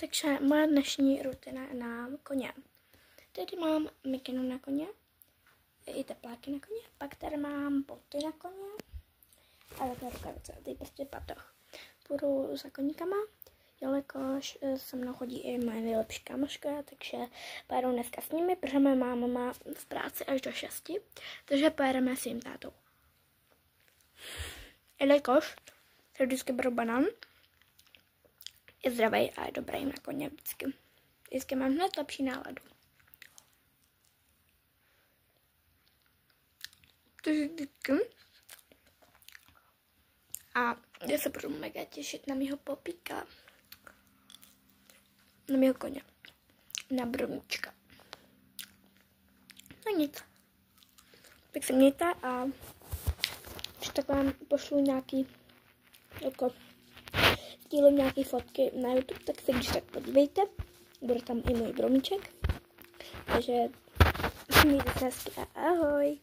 Takže moje dnešní rutina na koně. Tady mám mikinu na koně, i tepláky na koně, pak tady mám boty na koně a takové rukavice, tady prostě patoh. Půjdu za koníkama, jelikož se mnou chodí i moje nejlepší kámoška, takže pojedu dneska s nimi, protože moje máma má v práci až do 6, takže pojedeme s jím tátou. Jelikož se vždycky beru banán, je zdravý a je dobrý na koně vždycky. Vždycky mám hned lepší náladu. Takže vždycky. A já se budu mega těšit na mýho popíka. Na mýho koně. Na Brumíčka. No nic. Tak se mějte a když tak vám pošlu nějaký jako sdílím nějaké fotky na YouTube, tak se když tak podívejte. Bude tam i můj Brumíček. Takže mějte se hezky a ahoj.